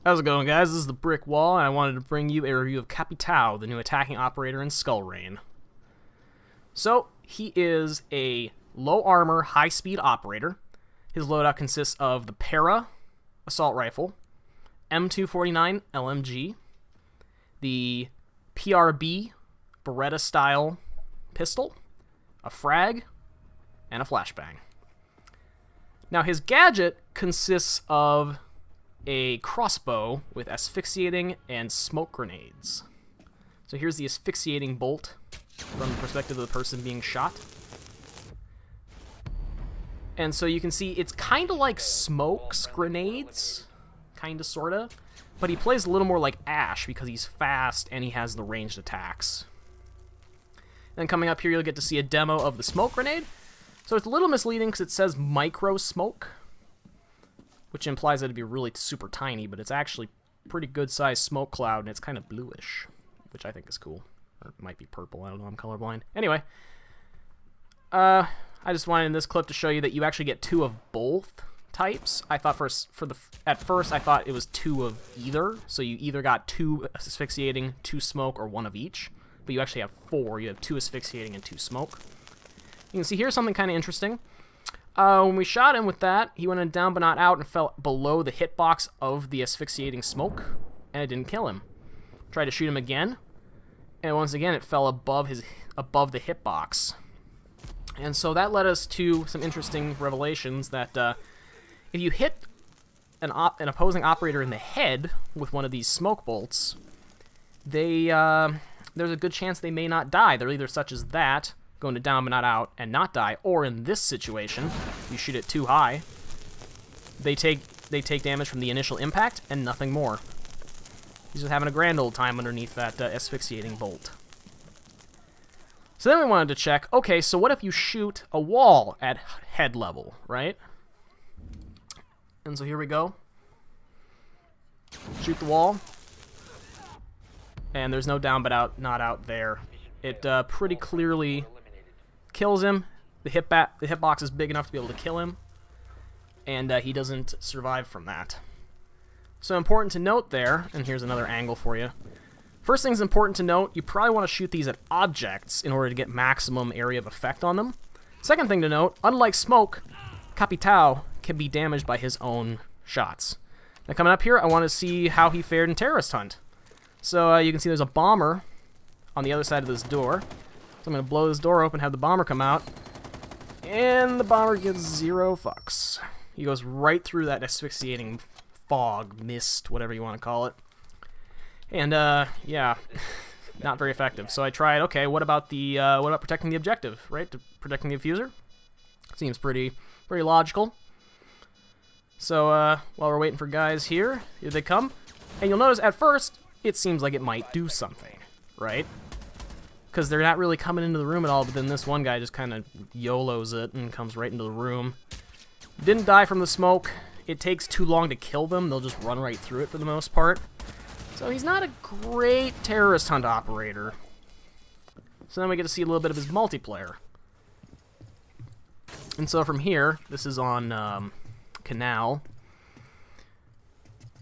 How's it going, guys? This is the Brick Wall, and I wanted to bring you a review of Capitao, the new attacking operator in Skull Rain. So, he is a low-armor, high-speed operator. His loadout consists of the Para assault rifle, M249 LMG, the PRB Beretta-style pistol, a frag, and a flashbang. Now, his gadget consists of a crossbow with asphyxiating and smoke grenades. So here's the asphyxiating bolt from the perspective of the person being shot. And so you can see it's kind of like Smoke's grenades, kind of, sort of, but he plays a little more like Ash because he's fast and he has the ranged attacks. Then coming up here, you'll get to see a demo of the smoke grenade. So it's a little misleading because it says micro smoke, which implies that it'd be really super tiny, but it's actually pretty good-sized smoke cloud, and it's kind of bluish, which I think is cool. Or it might be purple, I don't know, I'm colorblind. Anyway, I just wanted in this clip to show you that you actually get two of both types. I thought at first I thought it was two of either, so you either got two asphyxiating, two smoke, or one of each, but you actually have four. You have two asphyxiating and two smoke. You can see here's something kind of interesting. When we shot him with that, he went down but not out and fell below the hitbox of the asphyxiating smoke, and it didn't kill him. Tried to shoot him again, and once again it fell above the hitbox. And so that led us to some interesting revelations that if you hit an opposing operator in the head with one of these smoke bolts, there's a good chance they may not die. They're either such as that, going to down but not out and not die, or in this situation, you shoot it too high, they take damage from the initial impact and nothing more. He's just having a grand old time underneath that asphyxiating bolt. So then we wanted to check, okay, so what if you shoot a wall at head level, right? And so here we go. Shoot the wall. And there's no down but out, not out there. It pretty clearly kills him. The hitbox is big enough to be able to kill him, and he doesn't survive from that. So important to note there, and here's another angle for you. First thing's important to note, you probably want to shoot these at objects in order to get maximum area of effect on them. Second thing to note, unlike Smoke, Capitao can be damaged by his own shots. Now coming up here, I want to see how he fared in Terrorist Hunt. So you can see there's a bomber on the other side of this door. So I'm going to blow this door open, have the bomber come out, and the bomber gets 0 fucks. He goes right through that asphyxiating fog, mist, whatever you want to call it. And, yeah, not very effective. So I tried, okay, what about protecting the objective, right? Protecting the diffuser? Seems pretty logical. So, while we're waiting for guys here they come. And you'll notice at first, it seems like it might do something, right? Because they're not really coming into the room at all, but then this one guy just kind of YOLOs it and comes right into the room. Didn't die from the smoke. It takes too long to kill them. They'll just run right through it for the most part. So he's not a great terrorist hunt operator. So then we get to see a little bit of his multiplayer. And so from here, this is on Canal.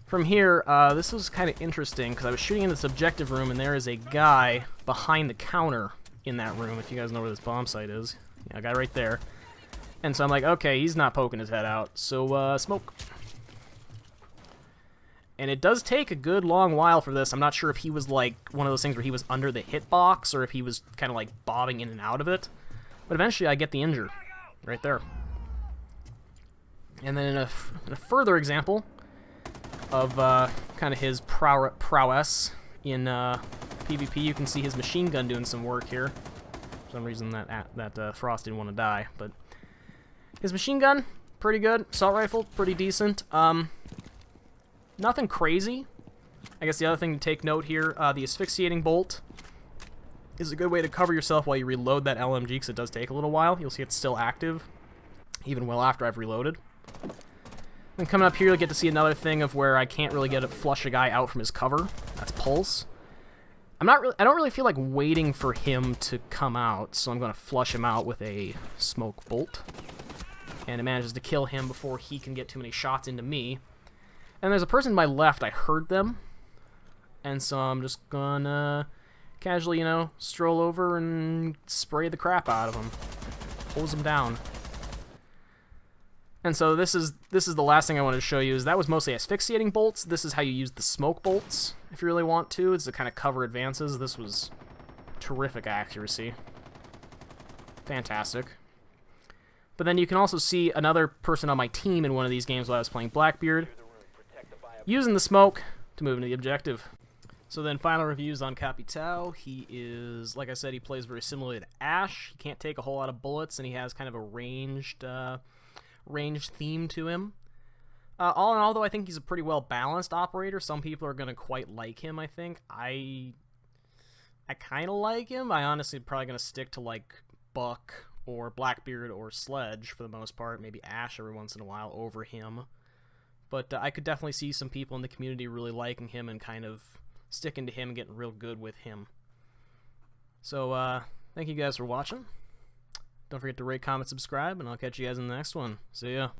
From here, this was kind of interesting because I was shooting in this objective room and there is a guy behind the counter in that room, if you guys know where this bomb site is. Yeah, a guy right there. And so I'm like, okay, he's not poking his head out, so smoke. And it does take a good long while for this. I'm not sure if he was like one of those things where he was under the hitbox or if he was kind of like bobbing in and out of it. But eventually I get the injure right there. And then in a further example of kind of his prowess in PvP, you can see his machine gun doing some work here. For some reason that Frost didn't want to die, but his machine gun, pretty good. Assault rifle, pretty decent. Nothing crazy. I guess the other thing to take note here, the asphyxiating bolt is a good way to cover yourself while you reload that LMG, because it does take a little while. You'll see it's still active, even well after I've reloaded. Then coming up here, you'll get to see another thing of where I can't really flush a guy out from his cover. That's Pulse. I don't really feel like waiting for him to come out, so I'm going to flush him out with a smoke bolt. And it manages to kill him before he can get too many shots into me. And there's a person to my left. I heard them. And so I'm just gonna casually, you know, stroll over and spray the crap out of them. Hose them down. And so this is the last thing I wanted to show you. Is that was mostly asphyxiating bolts. This is how you use the smoke bolts if you really want to. It's to kind of cover advances. This was terrific accuracy. Fantastic. But then you can also see another person on my team in one of these games while I was playing Blackbeard, using the smoke to move into the objective. So then final reviews on Capitao. He is, like I said, he plays very similarly to Ash. He can't take a whole lot of bullets, and he has kind of a ranged theme to him. All in all, though, I think he's a pretty well-balanced operator. Some people are going to quite like him, I think. I kind of like him. I honestly probably going to stick to, like, Buck or Blackbeard or Sledge for the most part. Maybe Ash every once in a while over him. But I could definitely see some people in the community really liking him and kind of sticking to him and getting real good with him. So, thank you guys for watching. Don't forget to rate, comment, subscribe, and I'll catch you guys in the next one. See ya.